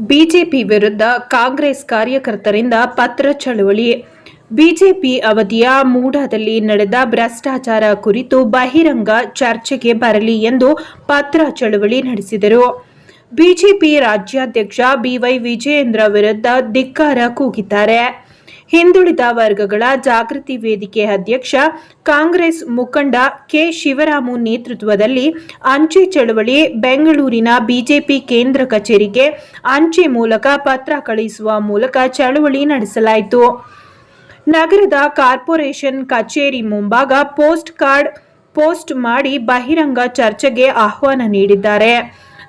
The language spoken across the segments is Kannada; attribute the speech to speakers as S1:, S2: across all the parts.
S1: ಬಿಜೆಪಿ ವಿರುದ್ಧ ಕಾಂಗ್ರೆಸ್ ಕಾರ್ಯಕರ್ತರಿಂದ ಪತ್ರ ಚಳವಳಿ. ಬಿಜೆಪಿ ಅವಧಿಯ ಮೂಡಾದಲ್ಲಿ ನಡೆದ ಭ್ರಷ್ಟಾಚಾರ ಕುರಿತು ಬಹಿರಂಗ ಚರ್ಚೆಗೆ ಬರಲಿ ಎಂದು ಪತ್ರ ಚಳವಳಿ ನಡೆಸಿದರು. ಬಿಜೆಪಿ ರಾಜ್ಯಾಧ್ಯಕ್ಷ ಬಿವೈ ವಿಜಯೇಂದ್ರ ವಿರುದ್ಧ ಧಿಕ್ಕಾರ ಕೂಗಿದ್ದಾರೆ. ಹಿಂದುಳಿದ ವರ್ಗಗಳ ಜಾಗೃತಿ ವೇದಿಕೆ ಅಧ್ಯಕ್ಷ ಕಾಂಗ್ರೆಸ್ ಮುಖಂಡ ಕೆ ಶಿವರಾಮು ನೇತೃತ್ವದಲ್ಲಿ ಅಂಚೆ ಚಳವಳಿ ಬೆಂಗಳೂರಿನ ಬಿಜೆಪಿ ಕೇಂದ್ರ ಕಚೇರಿಗೆ ಅಂಚೆ ಮೂಲಕ ಪತ್ರ ಕಳುಹಿಸುವ ಮೂಲಕ ಚಳವಳಿ ನಡೆಸಲಾಯಿತು. ನಗರದ ಕಾರ್ಪೊರೇಷನ್ ಕಚೇರಿ ಮುಂಭಾಗ ಪೋಸ್ಟ್ ಕಾರ್ಡ್ ಪೋಸ್ಟ್ ಮಾಡಿ ಬಹಿರಂಗ ಚರ್ಚೆಗೆ ಆಹ್ವಾನ ನೀಡಿದ್ದಾರೆ.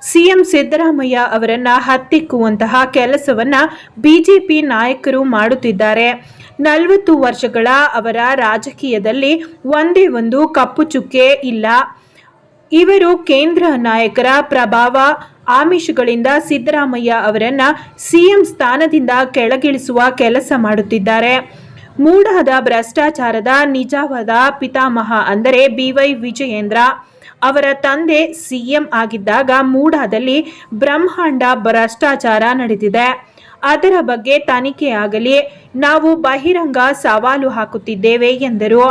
S1: ಸಿಎಂ ಸಿದ್ದರಾಮಯ್ಯ ಅವರನ್ನ ಹತ್ತಿಕ್ಕುವಂತಹ ಕೆಲಸವನ್ನ ಬಿಜೆಪಿ ನಾಯಕರು ಮಾಡುತ್ತಿದ್ದಾರೆ. 40 ವರ್ಷಗಳ ಅವರ ರಾಜಕೀಯದಲ್ಲಿ ಒಂದೇ ಒಂದು ಕಪ್ಪು ಚುಕ್ಕೆ ಇಲ್ಲ. ಇವರು ಕೇಂದ್ರ ನಾಯಕರ ಪ್ರಭಾವ ಆಮಿಷಗಳಿಂದ ಸಿದ್ದರಾಮಯ್ಯ ಅವರನ್ನ ಸಿಎಂ ಸ್ಥಾನದಿಂದ ಕೆಳಗಿಳಿಸುವ ಕೆಲಸ ಮಾಡುತ್ತಿದ್ದಾರೆ. ಮೂಡಾದ ಭ್ರಷ್ಟಾಚಾರದ ನಿಜವಾದ ಪಿತಾಮಹ ಅಂದರೆ ಬಿವೈ ವಿಜಯೇಂದ್ರ. ಅವರ ತಂದೆ ಸಿಎಂ ಆಗಿದ್ದಾಗ ಮೂಡಾದಲ್ಲಿ ಬ್ರಹ್ಮಾಂಡ ಭ್ರಷ್ಟಾಚಾರ ನಡೆದಿದೆ. ಅದರ ಬಗ್ಗೆ ತನಿಖೆ ಆಗಲಿ, ನಾವು ಬಹಿರಂಗ ಸವಾಲು ಹಾಕುತ್ತಿದ್ದೇವೆ ಎಂದರು.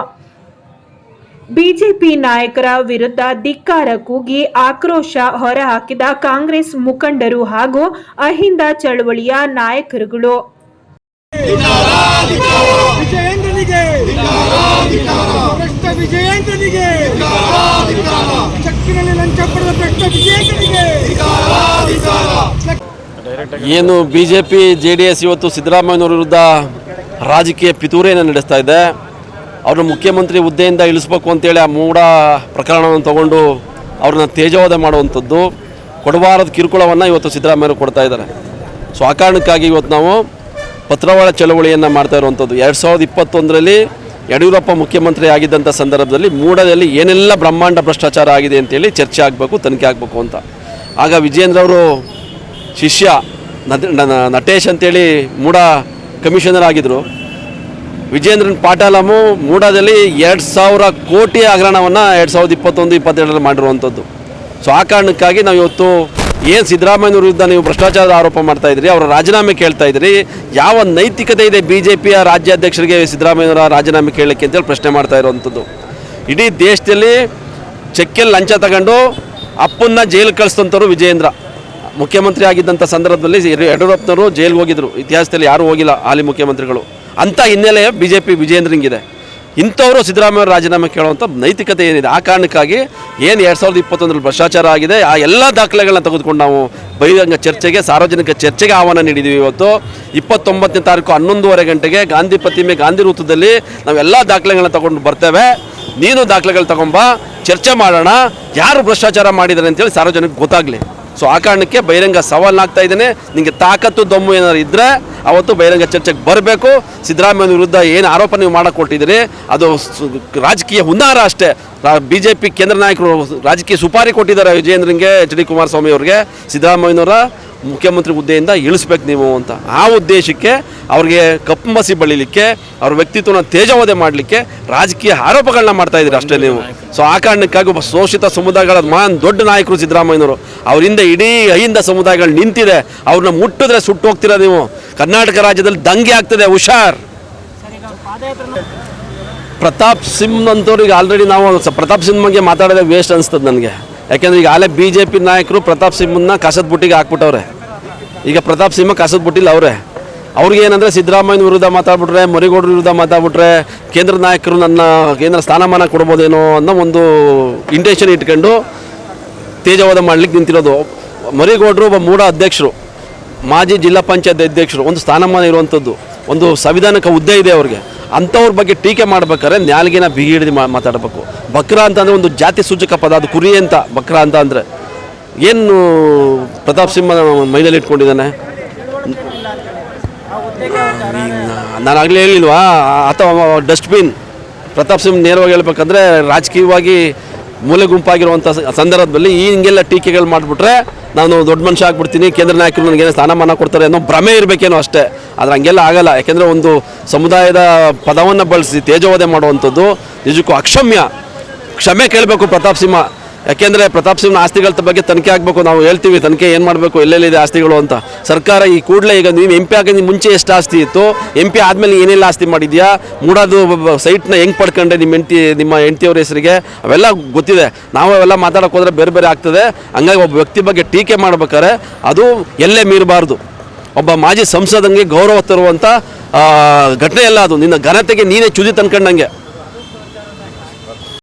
S1: ಬಿಜೆಪಿ ನಾಯಕರ ವಿರುದ್ಧ ಧಿಕ್ಕಾರ ಕೂಗಿ ಆಕ್ರೋಶ ಹೊರಹಾಕಿದ ಕಾಂಗ್ರೆಸ್ ಮುಖಂಡರು ಹಾಗೂ ಅಹಿಂದ ಚಳವಳಿಯ ನಾಯಕರುಗಳು.
S2: ವಿಜಯೇಂದ್ರನಿಗೆ ಭ್ರಷ್ಟ ವಿಜಯೇಂದ್ರನಿಗೆ ಚಕ್ಕಿನಲ್ಲಿ ಲಂಚ ಪಡೆದ ಭ್ರಷ್ಟ ವಿಜಯೇಂದ್ರನಿಗೆ
S3: ಏನು ಬಿಜೆಪಿ ಜೆಡಿಎಸ್ ಇವತ್ತು ಸಿದ್ದರಾಮಯ್ಯನವರ ವಿರುದ್ಧ ರಾಜಕೀಯ ಪಿತೂರಿಯನ್ನು ನಡೆಸ್ತಾ ಇದೆ. ಅವ್ರನ್ನ ಮುಖ್ಯಮಂತ್ರಿ ಹುದ್ದೆಯಿಂದ ಇಳಿಸ್ಬೇಕು ಅಂತೇಳಿ ಆ ಮೂಡ ಪ್ರಕರಣವನ್ನು ತಗೊಂಡು ಅವ್ರನ್ನ ತೇಜೋವಧೆ ಮಾಡುವಂಥದ್ದು ಕೊಡಬಾರದ ಕಿರುಕುಳವನ್ನು ಇವತ್ತು ಸಿದ್ದರಾಮಯ್ಯರು ಕೊಡ್ತಾ ಇದ್ದಾರೆ. ಸೊ ಆ ಕಾರಣಕ್ಕಾಗಿ ಇವತ್ತು ನಾವು ಪತ್ರವಾಳ ಚಳವಳಿಯನ್ನು ಮಾಡ್ತಾ ಇರುವಂಥದ್ದು. 2021ರಲ್ಲಿ ಯಡಿಯೂರಪ್ಪ ಮುಖ್ಯಮಂತ್ರಿ ಆಗಿದ್ದಂಥ ಸಂದರ್ಭದಲ್ಲಿ ಮೂಡದಲ್ಲಿ ಏನೆಲ್ಲ ಬ್ರಹ್ಮಾಂಡ ಭ್ರಷ್ಟಾಚಾರ ಆಗಿದೆ ಅಂತೇಳಿ ಚರ್ಚೆ ಆಗಬೇಕು, ತನಿಖೆ ಆಗಬೇಕು ಅಂತ. ಆಗ ವಿಜಯೇಂದ್ರ ಅವರು ಶಿಷ್ಯ ನಟೇಶ್ ಅಂತೇಳಿ ಮೂಡ ಕಮಿಷನರ್ ಆಗಿದ್ದರು. ವಿಜೇಂದ್ರನ್ ಪಾಟಾಲಮು ಮೂಡಾದಲ್ಲಿ 2000 ಕೋಟಿ ಹಗರಣವನ್ನು 2021-22ರಲ್ಲಿ ಮಾಡಿರುವಂಥದ್ದು. ಸೊ ಆ ಕಾರಣಕ್ಕಾಗಿ ನಾವು ಇವತ್ತು ಏನು ಸಿದ್ದರಾಮಯ್ಯನವ್ರ ವಿರುದ್ಧ ನೀವು ಭ್ರಷ್ಟಾಚಾರದ ಆರೋಪ ಮಾಡ್ತಾ ಇದ್ದೀರಿ, ಅವರ ರಾಜೀನಾಮೆ ಕೇಳ್ತಾ ಇದ್ದೀರಿ, ಯಾವ ನೈತಿಕತೆ ಇದೆ ಬಿಜೆಪಿಯ ರಾಜ್ಯಾಧ್ಯಕ್ಷರಿಗೆ ಸಿದ್ದರಾಮಯ್ಯನವರ ರಾಜೀನಾಮೆ ಕೇಳಲಿಕ್ಕೆ ಅಂತೇಳಿ ಪ್ರಶ್ನೆ ಮಾಡ್ತಾ ಇರುವಂಥದ್ದು. ಇಡೀ ದೇಶದಲ್ಲಿ ಚೆಕ್ಕಲ್ಲಿ ಲಂಚ ತಗೊಂಡು ಅಪ್ಪನ್ನ ಜೈಲಿಗೆ ಕಳಿಸ್ತಂಥವ್ರು ವಿಜಯೇಂದ್ರ. ಮುಖ್ಯಮಂತ್ರಿ ಆಗಿದ್ದಂಥ ಸಂದರ್ಭದಲ್ಲಿ ಯಡಿಯೂರಪ್ಪನವರು ಜೈಲಿಗೆ ಹೋಗಿದ್ರು. ಇತಿಹಾಸದಲ್ಲಿ ಯಾರೂ ಹೋಗಿಲ್ಲ ಹಾಲಿ ಮುಖ್ಯಮಂತ್ರಿಗಳು. ಅಂಥ ಹಿನ್ನೆಲೆ ಬಿಜೆಪಿ ವಿಜಯೇಂದ್ರಂಗಿದೆ. ಇಂಥವರು ಸಿದ್ದರಾಮಯ್ಯ ರಾಜೀನಾಮೆ ಕೇಳುವಂಥ ನೈತಿಕತೆ ಏನಿದೆ. ಆ ಕಾರಣಕ್ಕಾಗಿ ಏನು 2021ರಲ್ಲಿ ಭ್ರಷ್ಟಾಚಾರ ಆಗಿದೆ ಆ ಎಲ್ಲ ದಾಖಲೆಗಳನ್ನ ತೆಗೆದುಕೊಂಡು ನಾವು ಬಹಿರಂಗ ಚರ್ಚೆಗೆ, ಸಾರ್ವಜನಿಕ ಚರ್ಚೆಗೆ ಆಹ್ವಾನ ನೀಡಿದ್ದೀವಿ. ಇವತ್ತು 29ನೇ ತಾರೀಕು 11:30 ಗಂಟೆಗೆ ಗಾಂಧಿ ಪ್ರತಿಮೆ ಗಾಂಧಿ ವೃತ್ತದಲ್ಲಿ ನಾವೆಲ್ಲ ದಾಖಲೆಗಳನ್ನ ತಗೊಂಡು ಬರ್ತೇವೆ. ನೀನು ದಾಖಲೆಗಳು ತಗೊಂಬ, ಚರ್ಚೆ ಮಾಡೋಣ, ಯಾರು ಭ್ರಷ್ಟಾಚಾರ ಮಾಡಿದ್ದಾರೆ ಅಂತೇಳಿ ಸಾರ್ವಜನಿಕ ಗೊತ್ತಾಗಲಿ. ಸೊ ಆ ಕಾರಣಕ್ಕೆ ಬಹಿರಂಗ ಸವಾಲು ಆಗ್ತಾ ಇದ್ದೇನೆ. ನಿಮಗೆ ತಾಕತ್ತು ದಮ್ಮು ಏನಾದ್ರು ಇದ್ದರೆ ಅವತ್ತು ಬಹಿರಂಗ ಚರ್ಚೆಗೆ ಬರಬೇಕು. ಸಿದ್ದರಾಮಯ್ಯ ವಿರುದ್ಧ ಏನು ಆರೋಪ ನೀವು ಮಾಡಕ್ಕೆ ಕೊಟ್ಟಿದ್ದೀರಿ ಅದು ರಾಜಕೀಯ ಹುನ್ನಾರ ಅಷ್ಟೇ. ಬಿಜೆಪಿ ಕೇಂದ್ರ ನಾಯಕರು ರಾಜಕೀಯ ಸುಪಾರಿ ಕೊಟ್ಟಿದ್ದಾರೆ ವಿಜಯೇಂದ್ರಂಗೆ, HD ಕುಮಾರಸ್ವಾಮಿ ಅವ್ರಿಗೆ ಸಿದ್ದರಾಮಯ್ಯನವರ ಮುಖ್ಯಮಂತ್ರಿ ಹುದ್ದೆಯಿಂದ ಇಳಿಸ್ಬೇಕು ನೀವು ಅಂತ. ಆ ಉದ್ದೇಶಕ್ಕೆ ಅವ್ರಿಗೆ ಕಪ್ಪು ಮಸಿ ಬಳಿಲಿಕ್ಕೆ, ಅವ್ರ ವ್ಯಕ್ತಿತ್ವನ ತೇಜೋವಧೆ ಮಾಡಲಿಕ್ಕೆ ರಾಜಕೀಯ ಆರೋಪಗಳನ್ನ ಮಾಡ್ತಾ ಇದ್ದೀರಿ ಅಷ್ಟೇ ನೀವು. ಸೊ ಆ ಕಾರಣಕ್ಕಾಗಿ ಒಬ್ಬ ಶೋಷಿತ ಸಮುದಾಯಗಳ ಮಹಾನ್ ದೊಡ್ಡ ನಾಯಕರು ಸಿದ್ದರಾಮಯ್ಯನವರು. ಅವರಿಂದ ಇಡೀ ಅಹಿಂದ ಸಮುದಾಯಗಳು ನಿಂತಿದೆ. ಅವ್ರನ್ನ ಮುಟ್ಟಿದ್ರೆ ಸುಟ್ಟು ಹೋಗ್ತೀರ ನೀವು. ಕರ್ನಾಟಕ ರಾಜ್ಯದಲ್ಲಿ ದಂಗೆ ಆಗ್ತದೆ, ಹುಷಾರ್. ಪ್ರತಾಪ್ ಸಿಂಹ ಅಂತವ್ರಿಗೆ ಆಲ್ರೆಡಿ ನಾವು ಪ್ರತಾಪ್ ಸಿಂಹ ಬಗ್ಗೆ ಮಾತಾಡೋದೇ ವೇಸ್ಟ್ ಅನಿಸ್ತದೆ ನನಗೆ. ಯಾಕೆಂದರೆ ಈಗ ಆಲೇ ಬಿಜೆಪಿ ನಾಯಕರು ಪ್ರತಾಪ್ ಸಿಂಹನ್ನ ಕಸದ ಬುಟ್ಟಿಗೆ ಹಾಕ್ಬಿಟ್ಟವ್ರೆ. ಈಗ ಪ್ರತಾಪ್ ಸಿಂಹ ಕಸದ ಬುಟ್ಟಿಲ್ಲ ಅವರೇ. ಅವ್ರಿಗೆ ಏನಂದರೆ ಸಿದ್ದರಾಮಯ್ಯನ ವಿರುದ್ಧ ಮಾತಾಡ್ಬಿಟ್ರೆ, ಮರಿಗೌಡರ ವಿರುದ್ಧ ಮಾತಾಡ್ಬಿಟ್ರೆ ಕೇಂದ್ರ ನಾಯಕರು ನನ್ನ ಕೇಂದ್ರ ಸ್ಥಾನಮಾನ ಕೊಡ್ಬೋದೇನೋ ಅನ್ನೋ ಒಂದು ಇಂಟೆನ್ಷನ್ ಇಟ್ಕೊಂಡು ತೇಜವಾದ ಮಾಡಲಿಕ್ಕೆ ನಿಂತಿರೋದು. ಮರಿಗೌಡರು ಒಬ್ಬ ಮೂಡ ಅಧ್ಯಕ್ಷರು, ಮಾಜಿ ಜಿಲ್ಲಾ ಪಂಚಾಯತ್ ಅಧ್ಯಕ್ಷರು, ಒಂದು ಸ್ಥಾನಮಾನ ಇರುವಂಥದ್ದು, ಒಂದು ಸಂವಿಧಾನಿಕ ಹುದ್ದೆ ಇದೆ ಅವ್ರಿಗೆ. ಅಂಥವ್ರ ಬಗ್ಗೆ ಟೀಕೆ ಮಾಡ್ಬೇಕಾದ್ರೆ ನ್ಯಾಲ್ಗಿನ ಬಿಗಿ ಹಿಡಿದು ಮಾತಾಡಬೇಕು. ಬಕ್ರಾ ಅಂತಂದರೆ ಒಂದು ಜಾತಿ ಸೂಚಕ ಪದ, ಅದು ಕುರಿ ಅಂತ. ಬಕ್ರಾ ಅಂತ ಅಂದರೆ ಏನು ಪ್ರತಾಪ್ ಸಿಂಹ ಮೈನಲ್ಲಿ ಇಟ್ಕೊಂಡಿದ್ದಾನೆ? ನಾನು ಆಗಲೇ ಹೇಳಿಲ್ವಾ, ಅಥವಾ ಡಸ್ಟ್ಬಿನ್. ಪ್ರತಾಪ್ ಸಿಂಹ ನೇರವಾಗಿ ಹೇಳ್ಬೇಕಂದ್ರೆ ರಾಜಕೀಯವಾಗಿ ಮೂಲೆ ಗುಂಪಾಗಿರುವಂಥ ಸಂದರ್ಭದಲ್ಲಿ ಹಿಂಗೆಲ್ಲ ಟೀಕೆಗಳು ಮಾಡಿಬಿಟ್ರೆ ನಾನು ದೊಡ್ಡ ಮನುಷ್ಯ ಆಗ್ಬಿಡ್ತೀನಿ, ಕೇಂದ್ರ ನಾಯಕರು ನನಗೇನೋ ಸ್ಥಾನಮಾನ ಕೊಡ್ತಾರೆ ಅನ್ನೋ ಭ್ರಮೆ ಇರಬೇಕೇನೋ ಅಷ್ಟೇ. ಆದರೆ ಹಂಗೆಲ್ಲ ಆಗಲ್ಲ. ಯಾಕೆಂದರೆ ಒಂದು ಸಮುದಾಯದ ಪದವನ್ನು ಬಳಸಿ ತೇಜೋವಧೆ ಮಾಡುವಂಥದ್ದು ನಿಜಕ್ಕೂ ಅಕ್ಷಮ್ಯ. ಕ್ಷಮೆ ಕೇಳಬೇಕು ಪ್ರತಾಪ್ ಸಿಂಹ. ಯಾಕೆಂದರೆ ಪ್ರತಾಪ್ ಸಿಂಹನ ಆಸ್ತಿಗಳ ಬಗ್ಗೆ ತನಿಖೆ ಆಗಬೇಕು. ನಾವು ಹೇಳ್ತೀವಿ ತನಿಖೆ ಏನು ಮಾಡಬೇಕು, ಎಲ್ಲೆಲ್ಲಿದೆ ಆಸ್ತಿಗಳು ಅಂತ. ಸರ್ಕಾರ ಈ ಕೂಡಲೇ ಈಗ ನೀವು MP ಆಗಿ ಮುಂಚೆ ಎಷ್ಟು ಆಸ್ತಿ ಇತ್ತು, MP ಆದಮೇಲೆ ಏನೆಲ್ಲ ಆಸ್ತಿ ಮಾಡಿದ್ಯಾ, ಮೂಡೋದು ಸೈಟ್ನ ಹೆಂಗೆ ಪಡ್ಕೊಂಡೆ ನಿಮ್ಮ ಹೆಂಡತಿಯವ್ರ ಹೆಸರಿಗೆ, ಅವೆಲ್ಲ ಗೊತ್ತಿದೆ. ನಾವು ಅವೆಲ್ಲ ಮಾತಾಡೋಕೆ ಹೋದರೆ ಬೇರೆ ಬೇರೆ ಆಗ್ತದೆ. ಹಂಗಾಗಿ ಒಬ್ಬ ವ್ಯಕ್ತಿ ಬಗ್ಗೆ ಟೀಕೆ ಮಾಡ್ಬೇಕಾದ್ರೆ ಅದು ಎಲ್ಲೇ ಮೀರಬಾರ್ದು. ಒಬ್ಬ ಮಾಜಿ ಸಂಸದಂಗೆ ಗೌರವ ತರುವಂಥ ಘಟನೆ ಎಲ್ಲ ಅದು. ನಿನ್ನ ಘನತೆಗೆ ನೀನೇ ಚ್ಯುತಿ ತಂದ್ಕೊಂಡಂಗೆ.